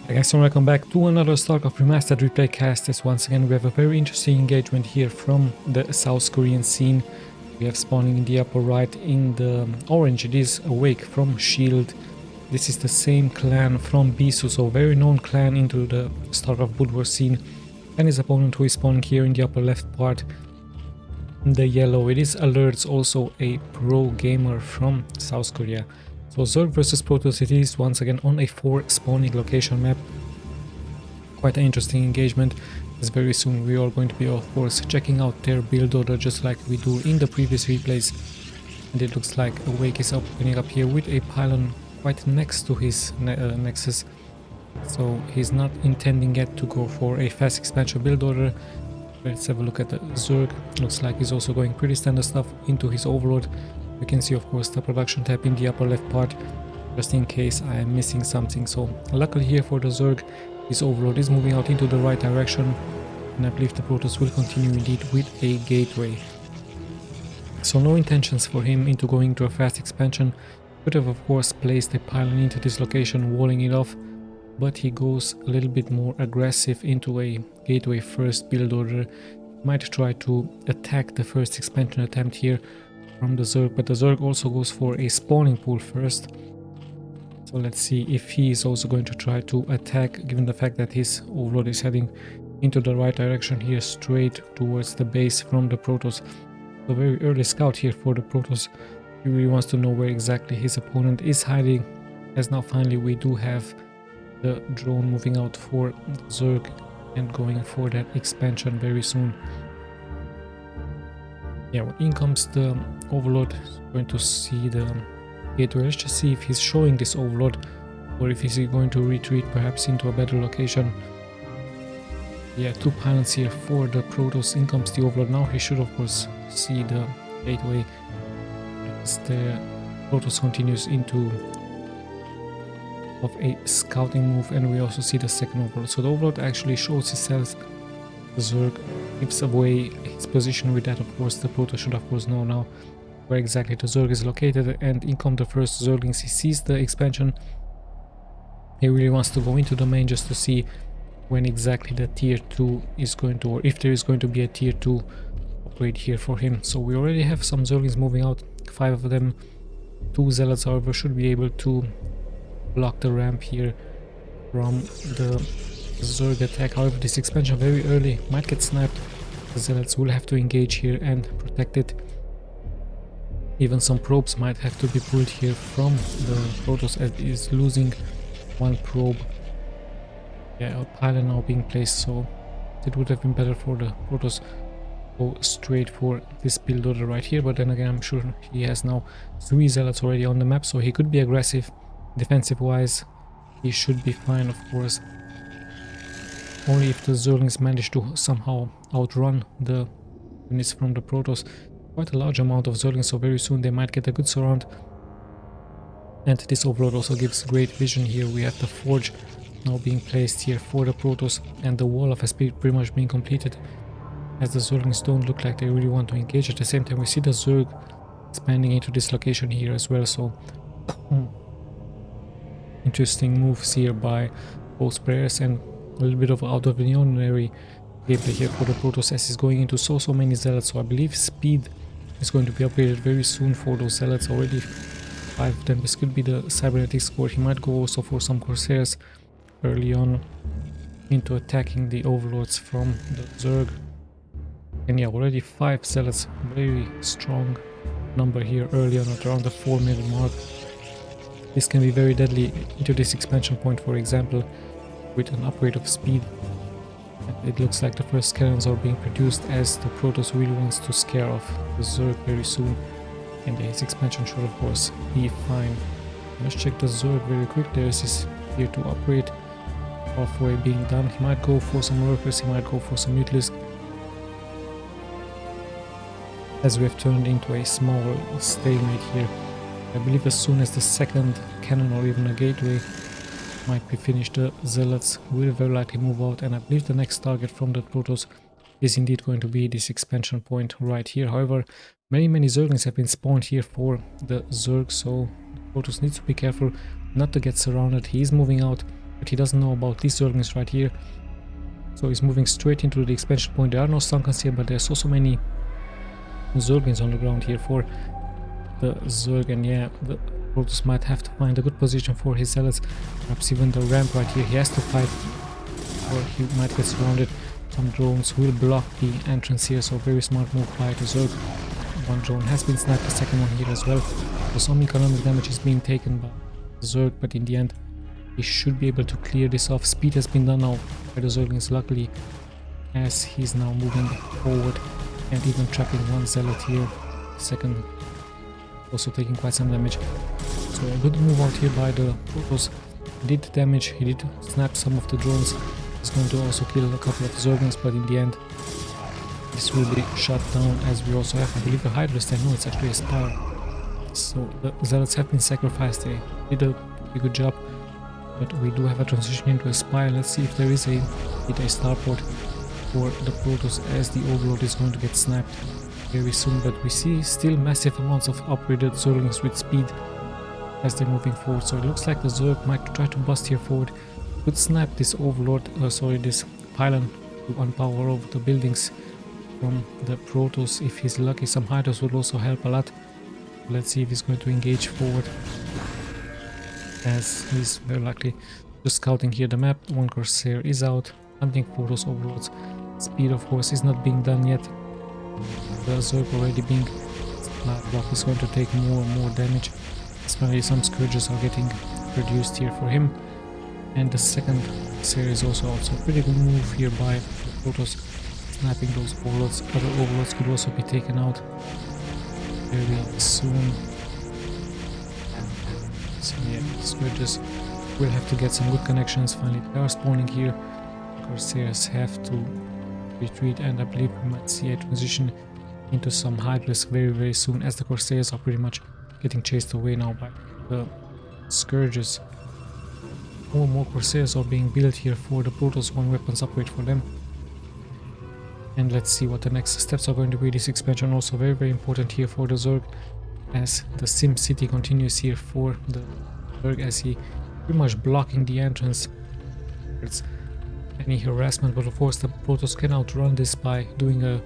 Hey guys, and welcome back to another Starcraft Remastered replay cast. As once again we have a very interesting engagement here from the South Korean scene. We have spawning in the upper right in the orange, it is Awake from Shield. This is the same clan from Bisu, so very known clan into the Starcraft Broodwar scene. And his opponent who is spawning here in the upper left part, the yellow, it is Alerts, also a pro gamer from South Korea. So Zerg versus Protoss it is once again on a 4 spawning location map. Quite an interesting engagement, as very soon we are going to be of course checking out their build order just like we do in the previous replays. And it looks like Awake is opening up here with a pylon quite next to his nexus. So he's not intending yet to go for a fast expansion build order. Let's have a look at the Zerg. Looks like he's also going pretty standard stuff into his overlord. You can see of course the production tab in the upper left part, just in case I am missing something. So luckily here for the Zerg, his overlord is moving out into the right direction, and I believe the Protoss will continue indeed with a gateway. So no intentions for him into going to a fast expansion. Could have of course placed a pylon into this location, walling it off, but he goes a little bit more aggressive into a gateway first build order. Might try to attack the first expansion attempt here from the Zerg, but the Zerg also goes for a spawning pool first. So let's see if he is also going to try to attack, given the fact that his overlord is heading into the right direction here, straight towards the base from the Protoss. So very early scout here for the Protoss. He really wants to know where exactly his opponent is hiding, as now finally we do have the drone moving out for Zerg and going for that expansion very soon. Yeah, well, in comes the overlord. Going to see the gateway. Let's just see if he's showing this overlord or if he's going to retreat perhaps into a better location. Yeah, 2 pylons here for the Protoss. In comes the overlord. Now he should of course see the gateway as the Protoss continues into of a scouting move, and we also see the second overlord. So the overlord actually shows himself. The Zerg gives away his position. With that of course the Protoss should of course know now where exactly the Zerg is located, and in come the first Zerglings. He sees the expansion. He really wants to go into the main just to see when exactly the tier 2 is going to, or if there is going to be a tier 2 upgrade here for him. So we already have some Zerglings moving out, 5 of them. 2 Zealots however should be able to block the ramp here from the Zerg attack. However, this expansion very early might get sniped. The Zealots will have to engage here and protect it. Even some probes might have to be pulled here from the Protoss, as it is losing 1 probe. Yeah, a pylon now being placed, so it would have been better for the Protoss go straight for this build order right here. But then again, I'm sure he has now 3 Zealots already on the map, so he could be aggressive. Defensive wise, he should be fine of course. Only if the Zerglings manage to somehow outrun the units from the Protoss. Quite a large amount of Zerglings, so very soon they might get a good surround. And this overlord also gives great vision here. We have the forge now being placed here for the Protoss, and the wall of speed pretty much being completed, as the Zerglings don't look like they really want to engage. At the same time we see the Zerg expanding into this location here as well, so interesting moves here by both players, and a little bit of out of the ordinary gameplay here for the Protoss, as he's going into so many Zealots. So I believe speed is going to be upgraded very soon for those Zealots. Already 5 of them. This could be the cybernetic score. He might go also for some Corsairs early on into attacking the overlords from the Zerg. And yeah, already 5 Zealots, very strong number here early on at around the 4-minute mark. This can be very deadly into this expansion point, for example, with an upgrade of speed. And it looks like the first cannons are being produced, as the Protoss really wants to scare off the Zerg very soon. And his expansion should of course be fine. Let's check the Zerg very quick. There's his tier 2 upgrade halfway being done. He might go for some workers, he might go for some Mutalisk, as we have turned into a small stalemate here. I believe as soon as the second cannon or even a gateway might be finished, the Zealots will very likely move out, and I believe the next target from the Protoss is indeed going to be this expansion point right here. However, many Zerglings have been spawned here for the Zerg, so the Protoss needs to be careful not to get surrounded. He is moving out but he doesn't know about these Zerglings right here. So he's moving straight into the expansion point. There are no Stunkans here, but there's also many Zerglings on the ground here for the Zerg, and yeah, the Protoss might have to find a good position for his zealots. Perhaps even the ramp right here, he has to fight or he might get surrounded. Some drones will block the entrance here, so very smart move by the Zerg. One drone has been sniped, the second one here as well. So some economic damage is being taken by the Zerg, but in the end he should be able to clear this off. Speed has been done now by the Zerglings, luckily, as he's now moving forward and even trapping one zealot here. Second also taking quite some damage. So a good move out here by the Protoss. He did damage, he did snap some of the drones. He's going to also kill a couple of Zerglings, but in the end this will be shut down, as we also have, I believe, a Hydrist. I know it's actually a Spire. So the Zealots have been sacrificed. They did a pretty good job, but we do have a transition into a Spire. Let's see if there is a starport for the Protoss, as the Overlord is going to get snapped very soon. But we see still massive amounts of upgraded Zerglings with speed as they're moving forward. So it looks like the Zerg might try to bust here forward. Could snap this Overlord, this pylon, to unpower over the buildings from the Protoss if he's lucky. Some Hydras would also help a lot. Let's see if he's going to engage forward, as he's very likely just scouting here the map. One Corsair is out, hunting for those Overlords. Speed, of course, is not being done yet. The Zerg already being block is going to take more and more damage. Especially some Scourges are getting reduced here for him. And the second Corsair is also out. So pretty good move here by the Protoss, snapping those Overlords. Other Overlords could also be taken out very soon. So yeah, Scourges will have to get some good connections. Finally they are spawning here. Corsairs have to retreat, and I believe we might see a transition into some Hydras very soon, as the Corsairs are pretty much getting chased away now by the Scourges. More and more Corsairs are being built here for the Protoss, one weapons upgrade for them. And let's see what the next steps are going to be. This expansion also very important here for the Zerg, as the Sim City continues here for the Zerg, as he pretty much blocking the entrance. It's any harassment, but of course the Protoss can outrun this by doing a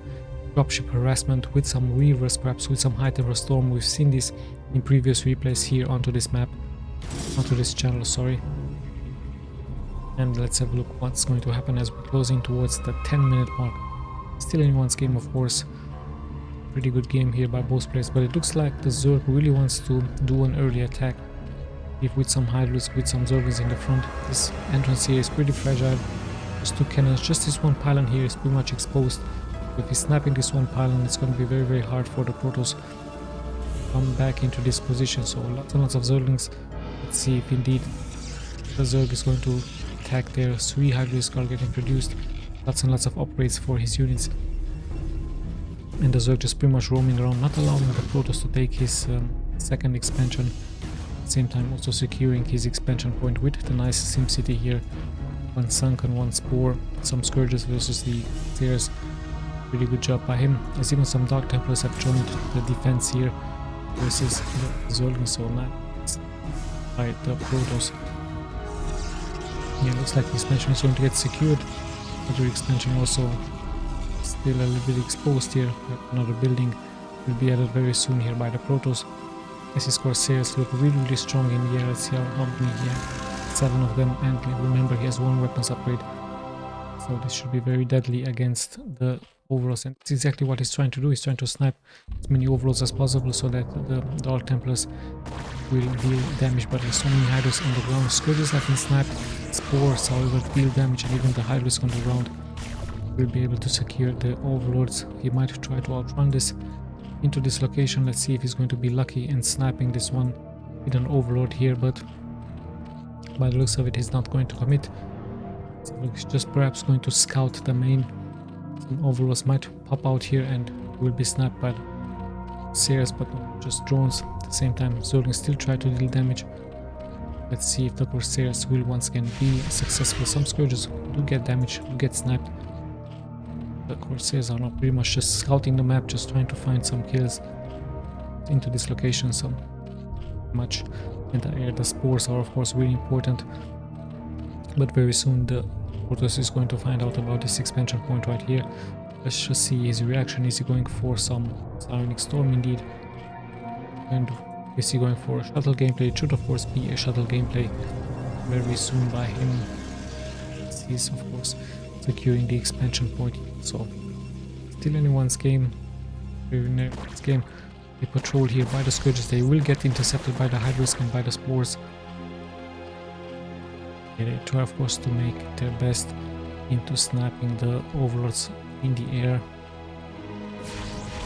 dropship harassment with some Reavers, perhaps with some High Templar Storm. We've seen this in previous replays here onto this map, onto this channel, sorry. And let's have a look what's going to happen as we're closing towards the 10-minute mark. Still anyone's game, of course. Pretty good game here by both players, but it looks like the Zerg really wants to do an early attack. If with some Hydras, with some Zerglings in the front. This entrance here is pretty fragile. Just two cannons, just this one pylon here is pretty much exposed. If he's snapping this one pylon, it's going to be very hard for the Protoss to come back into this position. So lots and lots of Zerglings. Let's see if indeed the Zerg is going to attack there. 3 Hydras are getting produced. Lots and lots of upgrades for his units. And the Zerg just pretty much roaming around, not allowing the Protoss to take his second expansion. At the same time also securing his expansion point with the nice Sim City here. One Sunken, one Spore, some Scourges versus the Stairs. Pretty good job by him, as even some Dark Templars have joined the defense here versus the Zerglings. So nice by the Protoss. Yeah, looks like the expansion is going to get secured. Other expansion also still a little bit exposed here. Another building will be added very soon here by the Protoss. As his Corsairs look really strong in the air. Let's see how many he has. 7 of them, and remember he has 1 weapons upgrade. So this should be very deadly against the Overlords, and that's exactly what he's trying to do. He's trying to snipe as many Overlords as possible so that the Dark Templars will deal damage. But there's so many Hydras on the ground. Scourges have been sniped. Spores, however, deal damage, and even the Hydras on the ground will be able to secure the Overlords. He might try to outrun this into this location. Let's see if he's going to be lucky in sniping this one with an Overlord here, but by the looks of it he's not going to commit. So he's just perhaps going to scout the main. Some Overlords might pop out here and will be snapped by the Corsairs, but not just drones. At the same time, Zerglings still try to deal damage. Let's see if the Corsairs will once again be successful. Some Scourges do get damage, do get sniped. The Corsairs are now pretty much just scouting the map, just trying to find some kills into this location. So much in the air. The Spores are of course really important. but very soon the Protoss is going to find out about this expansion point right here. Let's just see his reaction. Is he going for some Psionic Storm indeed? And is he going for a shuttle gameplay? It should of course be a shuttle gameplay very soon by him. He's of course securing the expansion point. So still anyone's game. Very next game. They patrol here by the Scourges. They will get intercepted by the Hydrisk and by the Spores. They try of course to make their best into sniping the Overlords in the air.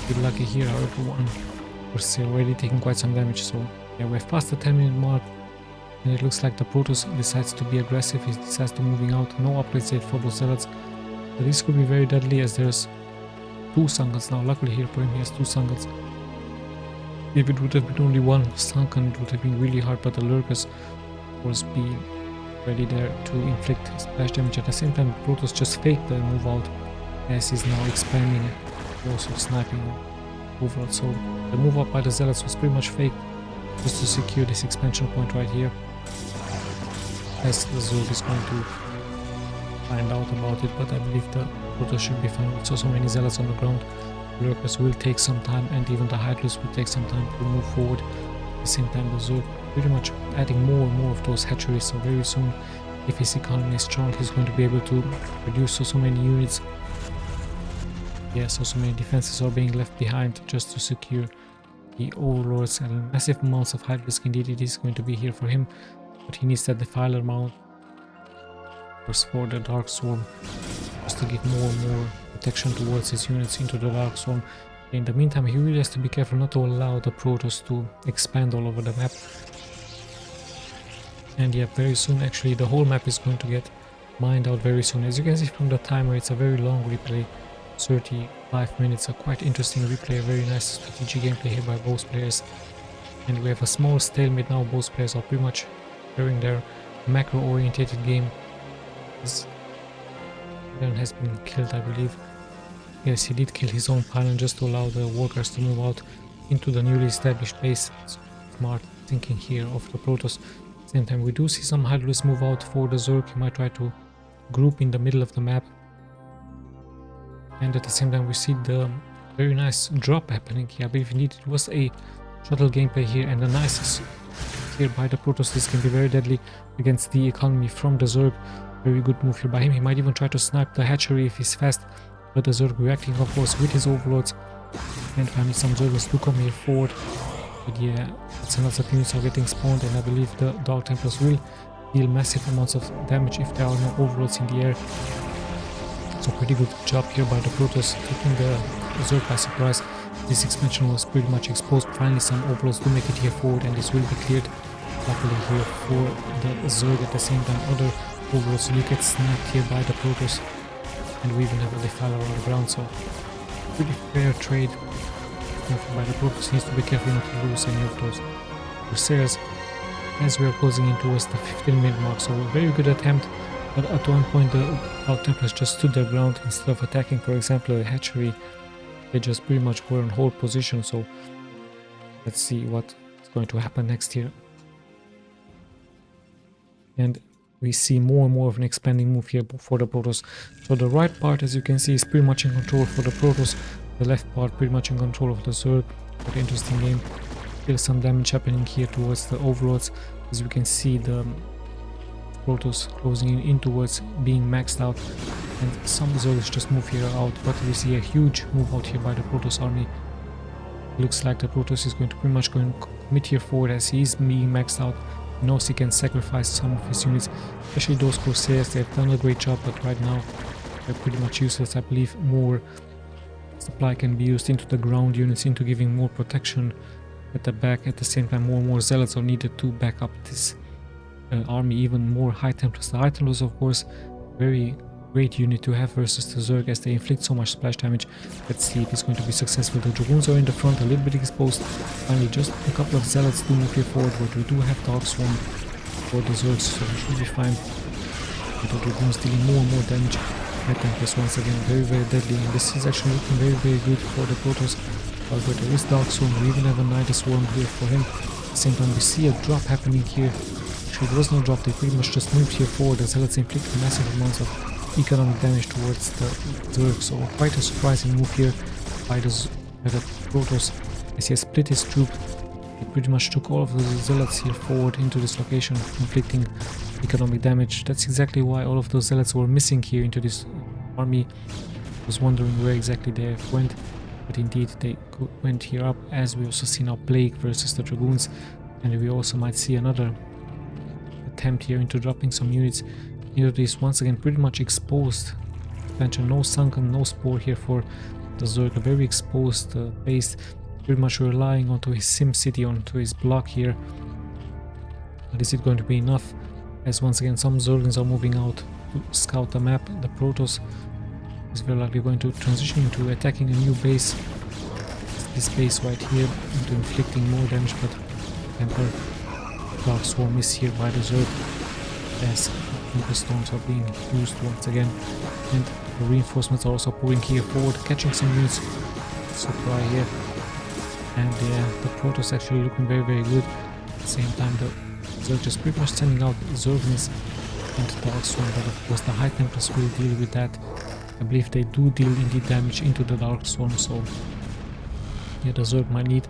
Be lucky here, however, one. Of course, they're already taking quite some damage, so yeah, we've passed the 10-minute mark, and it looks like the Protoss decides to be aggressive. He decides to moving out. No upgrades yet for those Zealots, but this could be very deadly as there's 2 Sunguns now. Luckily here for him, he has 2 Sunguns. If it would have been only 1 Sunken, it would have been really hard, but the Lurkers, of course, be ready there to inflict splash damage. At the same time, Protoss just faked the move out as he's now expanding, also sniping Overlord. So the move up by the Zealots was pretty much fake just to secure this expansion point right here, as the Zerg is going to find out about it, but I believe the Protoss should be fine with so many Zealots on the ground. Lurkers will take some time, and even the Hydras will take some time to move forward. At the same time, the Zerg pretty much adding more and more of those hatcheries, so very soon, if his economy is strong, he's going to be able to produce so many units. Yeah, so many defenses are being left behind just to secure the Overlords, and massive amounts of Hydrisk indeed it is going to be here for him, but he needs that Defiler mount for the Dark Swarm just to give more and more protection towards his units into the Dark Swarm. In the meantime, he really has to be careful not to allow the Protoss to expand all over the map. And yeah, very soon actually the whole map is going to get mined out very soon. As you can see from the timer, it's a very long replay, 35 minutes, a quite interesting replay, a very nice strategy gameplay here by both players. And we have a small stalemate now. Both players are pretty much carrying their macro orientated game. Terran has been killed, I believe. Yes, he did kill his own pylon just to allow the workers to move out into the newly established base. Smart thinking here of the Protoss. At the same time, we do see some Hydras move out for the Zerg. He might try to group in the middle of the map. And at the same time, we see the very nice drop happening here. I believe indeed it was a shuttle gameplay here, and the nicest here by the Protoss. This can be very deadly against the economy from the Zerg. Very good move here by him. He might even try to snipe the hatchery if he's fast, but the Zerg reacting of course with his Overlords, and finally some Zergers do come here forward. But yeah, lots of units are getting spawned, and I believe the Dark Templars will deal massive amounts of damage if there are no Overlords in the air. So pretty good job here by the Protoss, taking the Zerg by surprise. This expansion was pretty much exposed. Finally some Overlords do make it here forward, and this will be cleared. Luckily here for the Zerg. At the same time, other Overlords will get snapped here by the Protoss, and we even have a Defiler on the ground, so pretty fair trade by the Protoss. Needs to be careful not to lose any of those Corsairs as we are closing in towards the 15-minute mark. So a very good attempt, but at one point the Dark Templars just stood their ground. Instead of attacking, for example, a hatchery, they just pretty much were in hold position. So let's see what is going to happen next here. And we see more and more of an expanding move here for the Protoss. So the right part, as you can see, is pretty much in control for the Protoss. The left part pretty much in control of the Zerg. Quite interesting game. Still some damage happening here towards the Overlords. As you can see, the Protoss closing in towards being maxed out, and some Zergs just move here out, but we see a huge move out here by the Protoss army. Looks like the Protoss is going to pretty much commit here forward as he is being maxed out. He knows he can sacrifice some of his units, especially those Corsairs. They've done a great job, but right now they're pretty much useless. I believe more supply can be used into the ground units, into giving more protection at the back. At the same time, more and more Zealots are needed to back up this army, even more High Templars. The High Templars, of course, very great unit to have versus the Zerg as they inflict so much splash damage. Let's see if it's going to be successful. The Dragoons are in the front, a little bit exposed. Finally, just a couple of Zealots do move here forward, but we do have Dark Swarm for the Zergs, so we should be fine. The Dragoons dealing more and more damage. High Templars once again very deadly, and this is actually looking very good for the Protoss. However, there is Dark Swarm. We even have a Night Swarm here for him. At the same time, we see a drop happening here. actually there was no drop, they pretty much just moved here forward. The Zealots inflicted massive amounts of economic damage towards the Zerg, so quite a surprising move here by the Protoss as he has split his troop. He pretty much took all of the Zealots here forward into this location, inflicting economic damage. That's exactly why all of those Zealots were missing here into this army. I was wondering where exactly they went, but indeed they went here up, as we also see now Plague versus the Dragoons, and we also might see another attempt here into dropping some units into this once again pretty much exposed expansion. No sunken, no spore here for the Zerg, a very exposed base, pretty much relying onto his sim city, onto his block here. But is it going to be enough? As once again some Zerglings are moving out to scout the map. The Protoss is very likely going to transition into attacking a new base, this base right here, into inflicting more damage, but Temper Dark Swarm is here by the Zerg as Temper Storms are being used once again, and the reinforcements are also pouring here forward, catching some units. Supply here, and yeah, the Protoss actually looking very good. At the same time the Zerg just pretty much sending out Zerglings and Dark Swarm, but of course the High Templars will deal with that. I believe they do deal indeed damage into the Dark Swarm, so yeah, the Zerg might need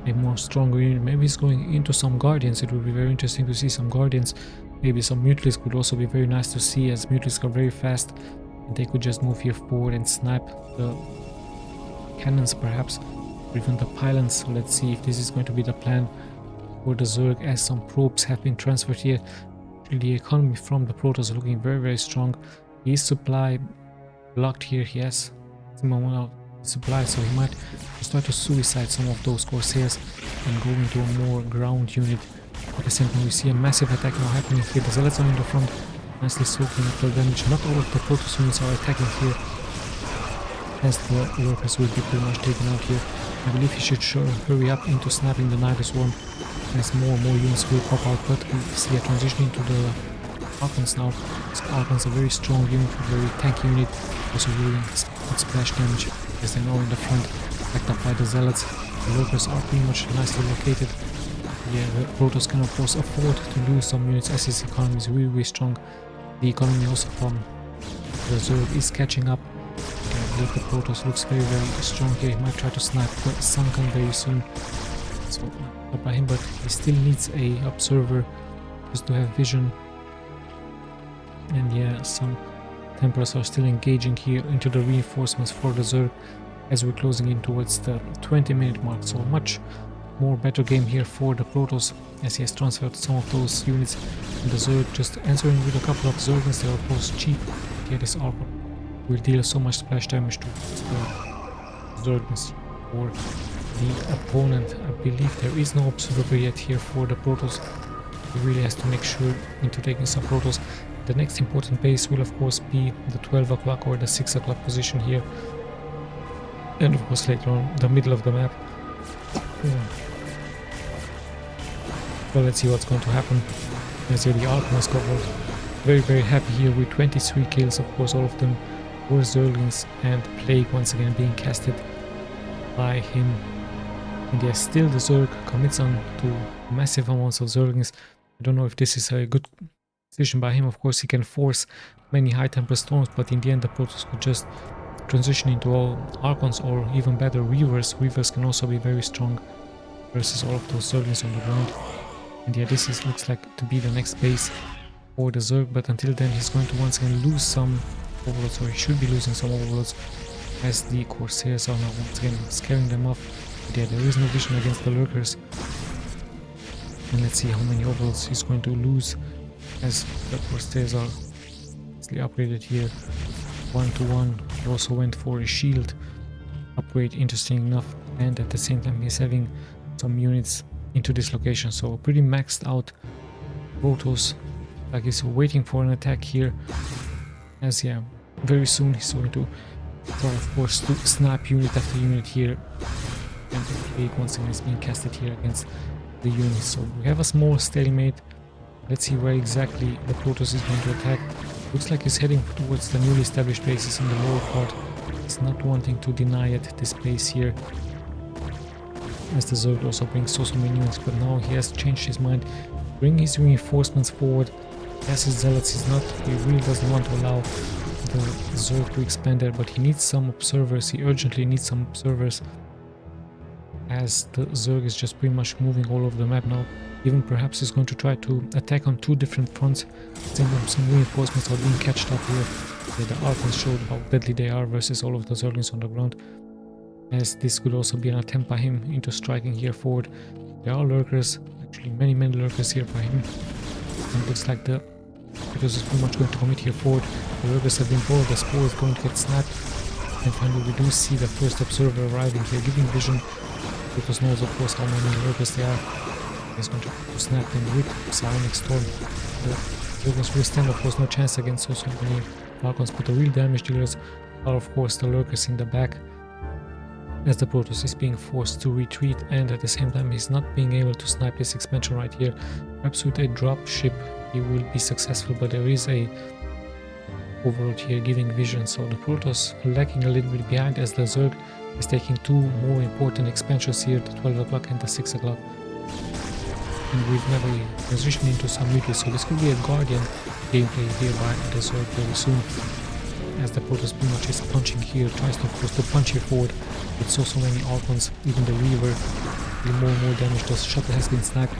a more stronger unit. Maybe he's going into some Guardians. It would be very interesting to see some Guardians. Maybe some Mutalisks would also be very nice to see, as Mutalisks are very fast and they could just move here forward and snipe the cannons perhaps, or even the pylons. So let's see if this is going to be the plan for the Zerg, as some probes have been transferred here. The economy from the Protoss looking very strong. His supply blocked here, he has some amount of supply, so he might start to suicide some of those Corsairs and go into a more ground unit. At the same time we see a massive attack now happening here. The Zealots are in the front, nicely soaking up the damage. Not all of the Protoss units are attacking here, as the workers will be pretty much taken out here. I believe he should hurry up into snapping the Night Swarm, as more and more units will pop out, but we see a transition into the Archons now. So Archons are a very strong unit, a very tanky unit, also dealing with splash damage, as they know in the front, backed up by the Zealots. The workers are pretty much nicely located. Yeah, the Protoss can of course afford to lose some units, as his economy is really strong. The economy also from the Zerg is catching up. I believe the Protoss looks very strong here. He might try to snipe the Sunken very soon, so not by him, but he still needs a observer just to have vision. And yeah, some Templars are still engaging here into the reinforcements for the Zerg, as we're closing in towards the 20-minute mark. So much more better game here for the Protoss, as he has transferred some of those units, and the Zerg just answering with a couple of Zerglings. They are of course cheap. Here this Archon will deal so much splash damage to the Zerglings for the opponent. I believe there is no observer yet here for the Protoss. He really has to make sure into taking some Protoss. The next important base will of course be the 12 o'clock or the 6 o'clock position here, and of course later on the middle of the map. Well, let's see what's going to happen. As the Archon is covered. Very happy here with 23 kills, of course all of them were Zerglings, and Plague once again being casted by him. And yes, still the Zerg commits on to massive amounts of Zerglings. I don't know if this is a good decision by him. Of course he can force many High Temper Storms, but in the end the Protoss could just transition into all Archons, or even better Reavers. Reavers can also be very strong versus all of those Zerglings on the ground. And yeah, this looks like to be the next base for the Zerg, but until then he's going to once again lose some overlords, or he should be losing some overlords, as the Corsairs are now once again scaring them off. But yeah, there is no vision against the lurkers, and let's see how many overlords he's going to lose, as the Corsairs are easily upgraded here 1-to-1. He also went for a shield upgrade, interesting enough, and at the same time he's having some units into this location, so pretty maxed out Protoss, like he's waiting for an attack here, as yeah, very soon he's going to try of course to snap unit after unit here, and the Plague once again is being casted here against the units. So we have a small stalemate. Let's see where exactly the Protoss is going to attack. Looks like he's heading towards the newly established bases in the lower part. He's not wanting to deny it this base here, as the Zerg also brings so many units, but now he has changed his mind. bring his reinforcements forward. Yes, his zealots is not, he really doesn't want to allow the Zerg to expand there, but he needs some observers, he urgently needs some observers, as the Zerg is just pretty much moving all over the map now. Even perhaps he's going to try to attack on 2 different fronts. Some reinforcements are being catched up here. The Archons showed how deadly they are versus all of the Zerglings on the ground, as this could also be an attempt by him into striking here forward. There are lurkers, actually many lurkers here by him, and it looks like the Protoss is pretty much going to commit here forward. The lurkers have been bored, the spore is going to get snapped, and finally we do see the first observer arriving here, giving vision. Protoss knows of course how many lurkers there are. He's going to snap them with Psionic Storm. The Zerglings will stand of course no chance against so many Falcons, but the real damage dealers are of course the lurkers in the back, as the Protoss is being forced to retreat, and at the same time he's not being able to snipe this expansion right here. Perhaps with a drop ship he will be successful, but there is a overload here giving vision, so the Protoss lacking a little bit behind, as the Zerg is taking 2 more important expansions here, the 12 o'clock and the 6 o'clock. And we've never transitioned into some muties, so this could be a Guardian gameplay here by the Zerg very soon, as the Protoss pretty much is punching here, tries to of course to punch here forward with so many Archons, even the Reaver, the more damage. The shuttle has been sniped,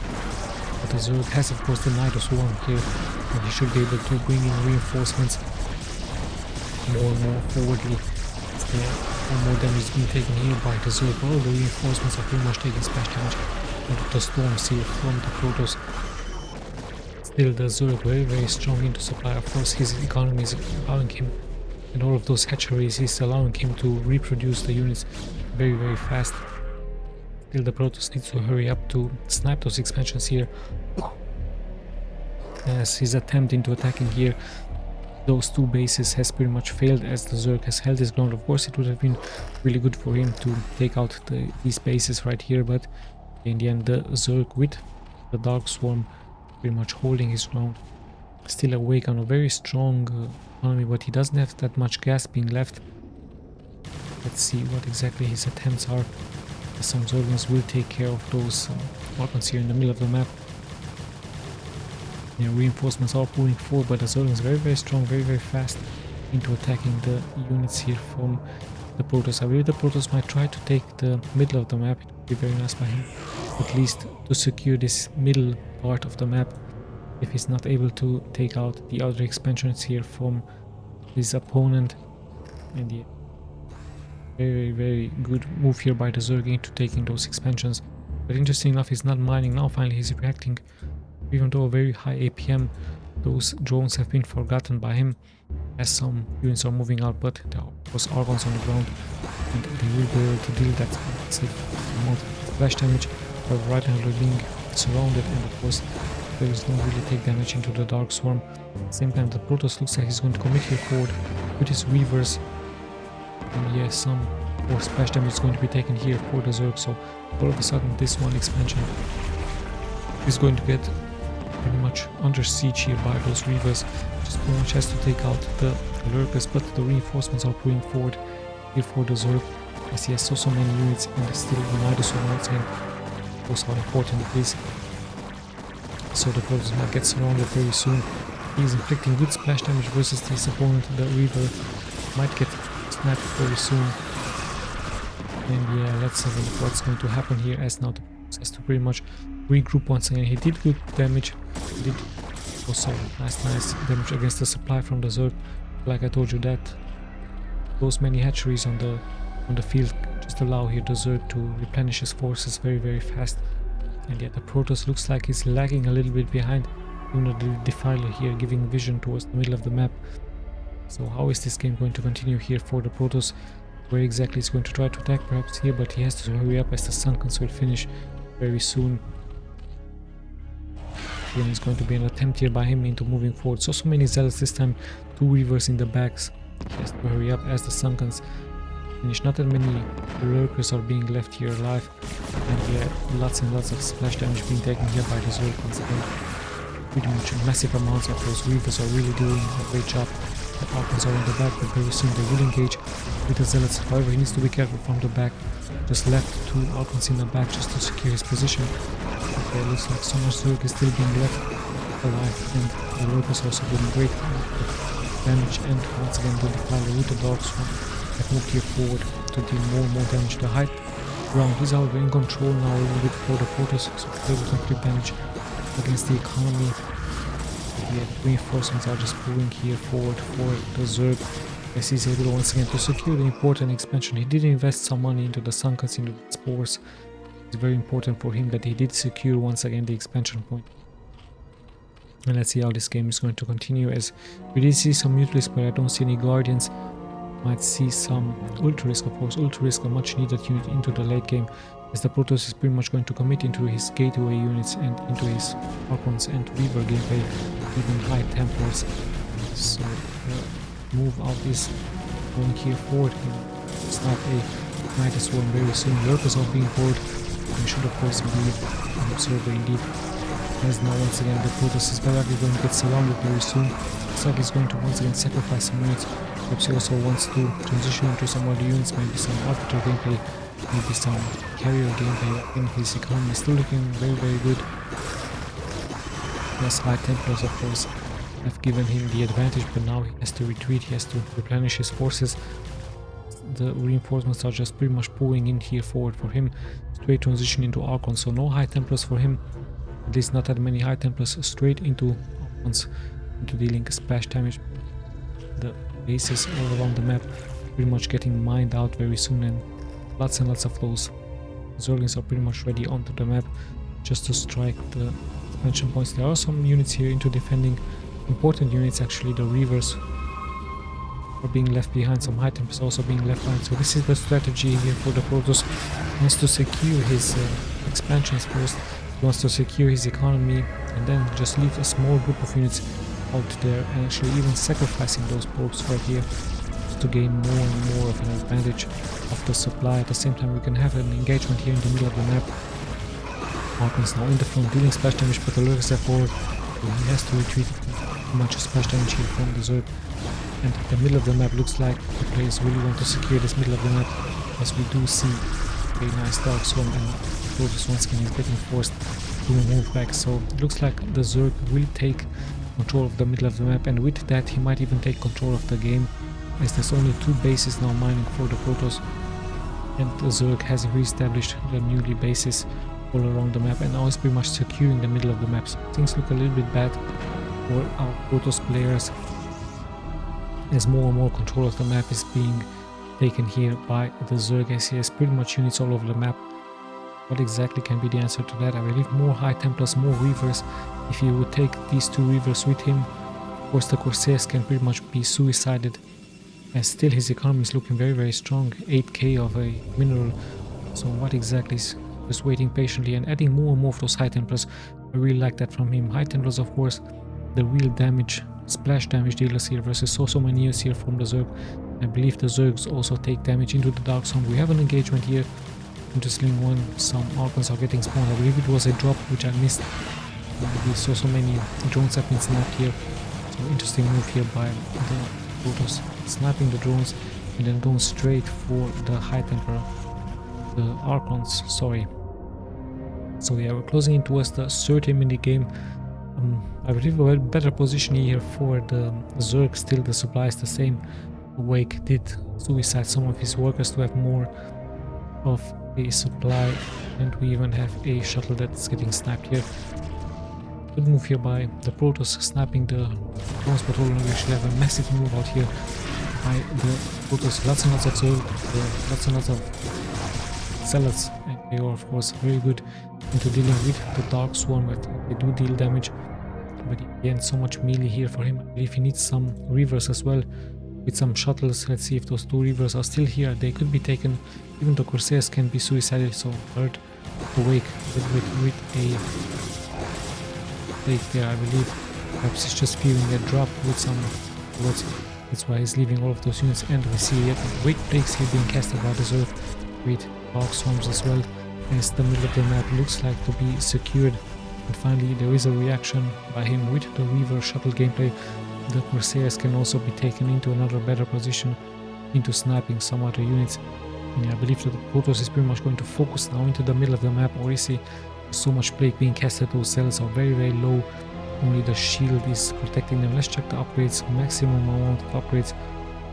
but the Zerg has of course the Nidus Swarm here, and he should be able to bring in reinforcements more and more forwardly. More damage is being taken here by the Zerg. All the reinforcements are pretty much taking splash damage into the storms here from the Protoss. Still the Zerg very strong into supply. Of course his economy is allowing him, and all of those hatcheries is allowing him to reproduce the units very fast. Still the Protoss needs to hurry up to snipe those expansions here, as his attempt into attacking here those 2 bases has pretty much failed, as the Zerg has held his ground. Of course it would have been really good for him to take out these bases right here, but in the end the Zerg with the Dark Swarm pretty much holding his ground. Still awake on a very strong economy, but he doesn't have that much gas being left. Let's see what exactly his attempts are. Some Zerglings will take care of those weapons here in the middle of the map. Yeah, reinforcements are pulling forward, but the Zerglings very strong, very fast into attacking the units here from the Protoss. I believe the Protoss might try to take the middle of the map. It would be very nice by him, at least to secure this middle part of the map, if he's not able to take out the other expansions here from his opponent. And yeah, very good move here by the Zerg into taking those expansions. But interesting enough, he's not mining now. Finally he's reacting. Even though a very high APM, those drones have been forgotten by him, as some units are moving out, but there are of course Archons on the ground, and they will be able to deal that massive amount of splash damage. But right now they're being surrounded, and of course there is no really take damage into the Dark Swarm. At the same time the Protoss looks like he's going to commit here forward with his Reavers, and yes, some more splash damage is going to be taken here for the Zerg. So all of a sudden this one expansion is going to get pretty much under siege here by those Reavers. Just pretty much has to take out the lurkers, but the reinforcements are pulling forward here for the Zerg, as he has so many units, and still the Nidus Swarm once again. Those how important it is. So the Protoss might get surrounded very soon. He is inflicting good splash damage versus his opponent. The Reaver might get snapped very soon. And yeah, let's have a look what's going to happen here, as now the Protoss has to pretty much regroup once again. He did good damage. He did also nice damage against the supply from the Zerg. Like I told you, that those many hatcheries on the field just allow here the Zerg to replenish his forces very fast. And yet the Protoss looks like he's lagging a little bit behind, even though the Defiler here giving vision towards the middle of the map. So how is this game going to continue here for the Protoss? Where exactly he's going to try to attack, perhaps here, but he has to hurry up as the Sunkens will finish very soon. Again, it's going to be an attempt here by him into moving forward. So many Zealots this time, 2 Reavers in the backs. He has to hurry up as the Sunkens finish. Not that many lurkers are being left here alive, and yeah, lots and lots of splash damage being taken here by the Zerg once again. Pretty much massive amounts of those Reavers are really doing a great job. The Archons are in the back, but very soon they will engage. with the Zealots. However, he needs to be careful from the back. Just left 2 Archons in the back just to secure his position. Okay, looks like so much Zerg is still being left alive, and the Lurkers also doing great damage, and once again the Defiler with the Dark Swarm have moved here forward to deal more and more damage. The high ground is out in control now a little bit for the Protoss, so they will inflict damage against the economy. The reinforcements are just pulling here forward for the Zerg, as he's able once again to secure the important expansion. He did invest some money into the Sunkans, into the spores. It's very important for him that he did secure once again the expansion point. And let's see how this game is going to continue, as we did see some Mutalisk, but I don't see any Guardians. Might see some Ultralisk, of course. Ultralisk, a much needed unit into the late game, as the Protoss is pretty much going to commit into his gateway units and into his Archons and Weaver gameplay, even High Templars. So move out is going here forward. Start a Mighty Swarm very soon. Lurkers are being poured. We should of course be an observer indeed. As now once again the Protoss is probably going to get surrounded very soon. Looks like he's going to once again sacrifice some units. Perhaps he also wants to transition into some other units, maybe some arbiter gameplay, maybe some carrier gameplay. In his economy is still looking very, very good. Yes, High Templars of course have given him the advantage, but now he has to retreat, he has to replenish his forces. The reinforcements are just pretty much pulling in here forward for him. Straight transition into Archons, so no High Templars for him. At least not that many High Templars, straight into Archons, into dealing splash damage. The bases all around the map pretty much getting mined out very soon, and lots of those Zerglings are pretty much ready onto the map just to strike the expansion points. There are some units here into defending important units, actually. The Reavers are being left behind, some High Templars also being left behind, so this is the strategy here for the Protoss. He wants to secure his expansions first, he wants to secure his economy, and then just leave a small group of units out there, and actually even sacrificing those probes right here to gain more and more of an advantage of the supply. At the same time we can have an engagement here in the middle of the map. Archons now in the front dealing splash damage, but the Lurkers are forward, so he has to retreat. Too much splash damage here from the Zerg, and the middle of the map looks like the players really want to secure this middle of the map, as we do see a nice Dark Swarm, and Protoss once again is getting forced to move back. So it looks like the Zerg will take control of the middle of the map, and with that he might even take control of the game, as there's only 2 bases now mining for the Protoss, and the Zerg has re-established the newly bases all around the map, and now is pretty much securing the middle of the map. So things look a little bit bad for our Protoss players, as more and more control of the map is being taken here by the Zerg, as he has pretty much units all over the map. What exactly can be the answer to that? I believe more High Templars, more Reavers. If he would take these 2 Reavers with him, of course the Corsairs can pretty much be suicided, as still his economy is looking very, very strong. 8k of a mineral. So what exactly is just waiting patiently and adding more and more of those High Templars. I really like that from him. High Templars, of course, the real damage, splash damage dealers here versus so many units here from the Zerg. I believe the Zergs also take damage into the Dark Zone. We have an engagement here into Sling 1. Some Archons are getting spawned. I believe it was a drop which I missed. We saw so many drones have been snapped here. So interesting move here by the Protoss, snapping the drones and then going straight for the High Templar, the Archons, sorry. So yeah, we're closing in towards the 30-minute game. I believe a better position here for the Zerg. Still the supply is the same. Wake did suicide some of his workers to have more of a supply, and we even have a shuttle that's getting sniped here. Good move here by the Protoss, snapping the drones, but hold on, we actually have a massive move out here by the Protoss. Lots and lots of Zerg, lots and lots of Zealots, and they are of course very good into dealing with the Dark Swarm, but they do deal damage. But again, so much melee here for him. I believe he needs some Reavers as well, with some shuttles. Let's see if those 2 Reavers are still here. They could be taken. Even the Corsairs can be suicided, so third awake with a take there, I believe. Perhaps he's just feeling a drop with some bullets. That's why he's leaving all of those units, and we see yet weight breaks here being casted by the Zerg with Dark Swarms as well, as the middle of the map looks like to be secured. And finally there is a reaction by him with the Reaver shuttle gameplay. The Corsairs can also be taken into another better position. into sniping some other units. And yeah, I believe that the Protoss is pretty much going to focus now into the middle of the map. Or you see so much plague being casted, those cells are very, very low. Only the shield is protecting them. Let's check the upgrades, maximum amount of upgrades.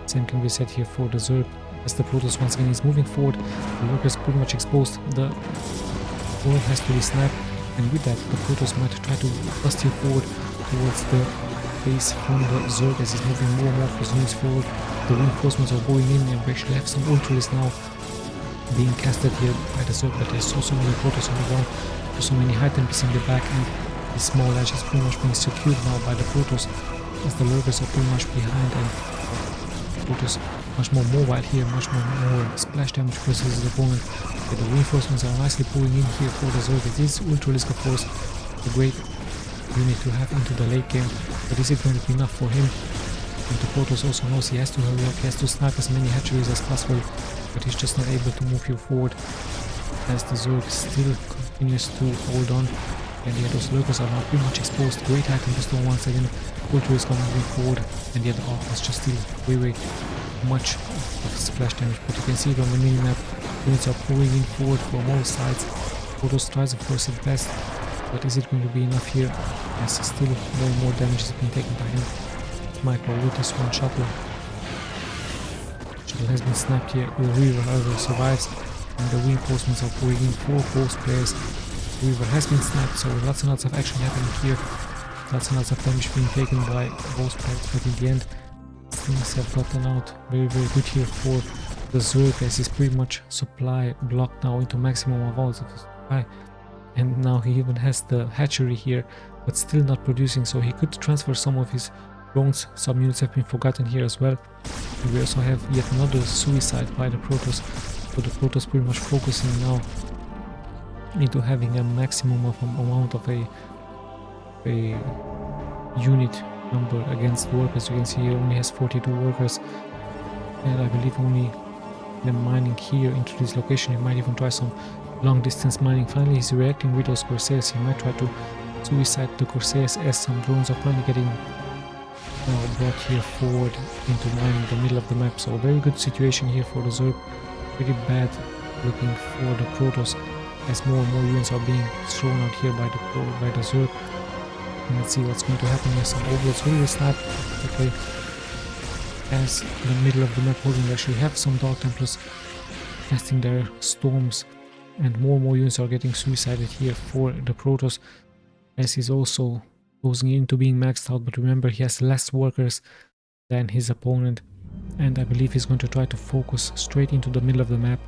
Same can be said here for the Zerg. As the Protoss once again is moving forward, the workers pretty much exposed. The world has to be sniped, and with that, the Protoss might try to bust here forward towards the base from the Zerg as he's moving more and more of his units forward. The reinforcements are going in, and we actually have some ultras now being casted here by the Zerg, but there's so many Protoss on the ground, so many high tempests in the back, and this small edge is pretty much being secured now by the Protoss as the lurkers are pretty much behind, and Protoss much more mobile here, much more splash damage versus his opponent. But the reinforcements are nicely pulling in here for the Zerg. It is Ultralisk, of course, a great unit to have into the late game, but is it going to be enough for him? And the Protoss also knows he has to hurry up, he has to snipe as many hatcheries as possible, but he's just not able to move here forward as the Zerg still continues to hold on. And yeah, those lurkers are now pretty much exposed. Great item just once again. Ultras are moving forward, and yeah, the arc is just still way much of splash damage, but you can see it on the mini-map. Units are pouring in forward from all sides. Protoss tries of course his best, but is it going to be enough here? As still more damage is being taken by him. Micro with this one shuttle. Shuttle has been snapped here. The Reaver however survives, and the reinforcements are pouring in for both players. The Reaver has been snapped, so lots and lots of action happening here. Lots and lots of damage being taken by both players, but in the end things have gotten out very good here for the Zerg as he's pretty much supply blocked now into maximum amounts of supply, and now he even has the hatchery here but still not producing, so he could transfer some of his drones. Some units have been forgotten here as well, and we also have yet another suicide by the Protoss, so the Protoss pretty much focusing now into having a maximum of amount of a unit number against workers. You can see he only has 42 workers, and I believe only the mining here into this location. He might even try some long distance mining. Finally he's reacting with those Corsairs. He might try to suicide the Corsairs as some drones are finally getting brought here forward into mining the middle of the map. So a very good situation here for the Zerg. Pretty bad looking for the Protoss as more and more units are being thrown out here by the Zerg. And let's see what's going to happen here. Some overlords will snap. Okay. As the middle of the map holding actually have some Dark Templars casting their storms, and more units are getting suicided here for the Protoss as he's also closing into being maxed out. But remember, he has less workers than his opponent, and I believe he's going to try to focus straight into the middle of the map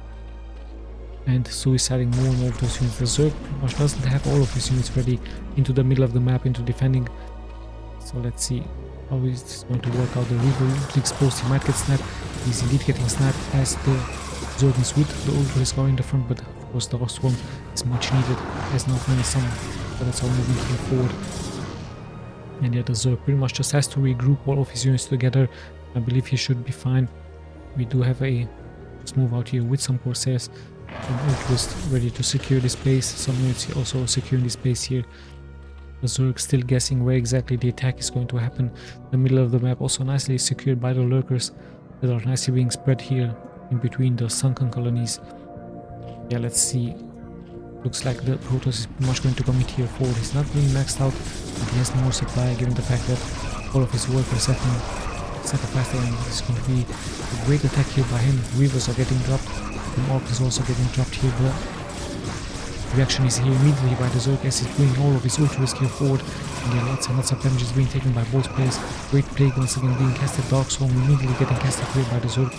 and suiciding more and more of those units. The Zerg pretty much doesn't have all of his units ready into the middle of the map into defending, so let's see how is this going to work out. The Reaver is exposed, he might get snapped. He's indeed getting snapped as the Zerg is with the Ultras going in the front, but of course the Swarm is much needed as now finally some that's all moving here forward. And yeah, the Zerg pretty much just has to regroup all of his units together. I believe he should be fine. We do have a move out here with some Corsairs and Ultras ready to secure this base. Some units also securing this base here. The Zerg still guessing where exactly the attack is going to happen. The middle of the map also nicely secured by the lurkers that are nicely being spread here in between the sunken colonies. Yeah, let's see. Looks like the Protoss is pretty much going to commit here forward. He's not being maxed out, but he has more supply given the fact that all of his workers have been sacrificed, and it's going to be a great attack here by him. Reavers are getting dropped, and Orc is also getting dropped here. The reaction is here immediately by the Zerg as he's bringing all of his Ultras here forward. And yeah, lots and lots of damage is being taken by both players. Great Plague once again being casted. Dark Swarm immediately getting casted here by the Zerg.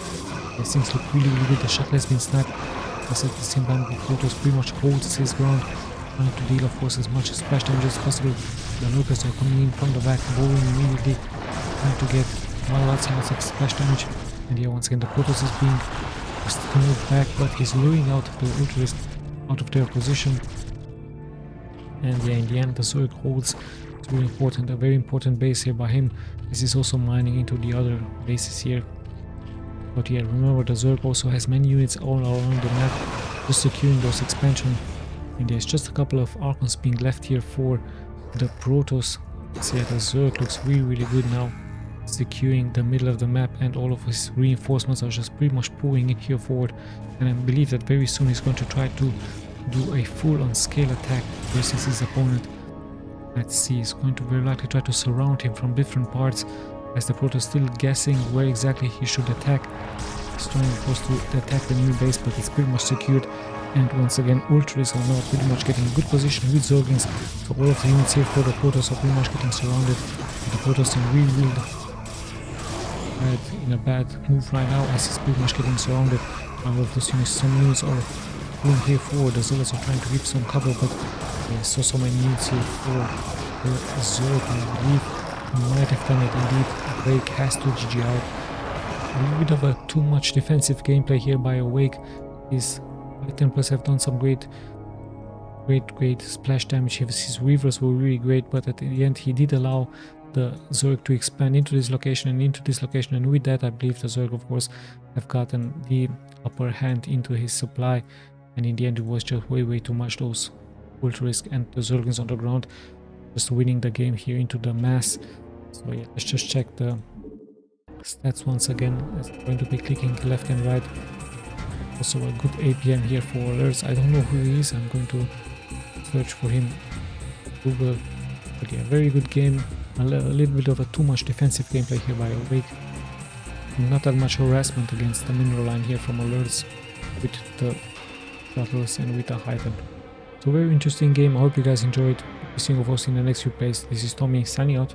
Yeah, things look really good. The shuttle has been snapped. At the same time, the Protoss pretty much holds his ground, trying to deal, of course, as much splash damage as possible. The lurkers are coming in from the back, bowling immediately, trying to get lots and lots of splash damage. And yeah, once again, the Protoss is being forced to move back, but he's luring out the Ultras out of their position. And yeah, in the end, the Zerg holds. It's really important, a very important base here by him. This is also mining into the other bases here. But yeah, remember the Zerg also has many units all around the map, just securing those expansion. And there's just a couple of Archons being left here for the Protoss. So yeah, the Zerg looks really good now. securing the middle of the map, and all of his reinforcements are just pretty much pulling in here forward. And I believe that very soon he's going to try to do a full-on scale attack versus his opponent. Let's see, he's going to very likely try to surround him from different parts, as the Protoss still guessing where exactly he should attack. He's trying, of course, to attack the new base, but it's pretty much secured. And once again, Ultras are now pretty much getting good position with Zerglings. So all of the units here for the Protoss are pretty much getting surrounded. The Protoss in a bad move right now, as he's pretty much getting surrounded. All of those units, some units are going here forward. The Zealots are trying to give some cover, but so many units here for the Zerg. I believe he might have done it indeed. Awake has to GG out. A little bit of a too much defensive gameplay here by Awake. His Templars have done some great splash damage. His Weavers were really great, but at the end he did allow the Zerg to expand into this location and into this location, and with that I believe the Zerg, of course, have gotten the upper hand into his supply, and in the end it was just way too much. Those Ultras and the Zerglings on the ground just winning the game here into the mass. So yeah, let's just check the stats once again. I'm going to be clicking left and right. Also a good APM here for alerts. I don't know who he is. I'm going to search for him on Google. But yeah, very good game. A little bit of a too much defensive gameplay here by Awake. Not that much harassment against the mineral line here from alerts with the shuttles and with the Hyper. So very interesting game. I hope you guys enjoyed. See you of course in the next few plays. This is Tommy signing out.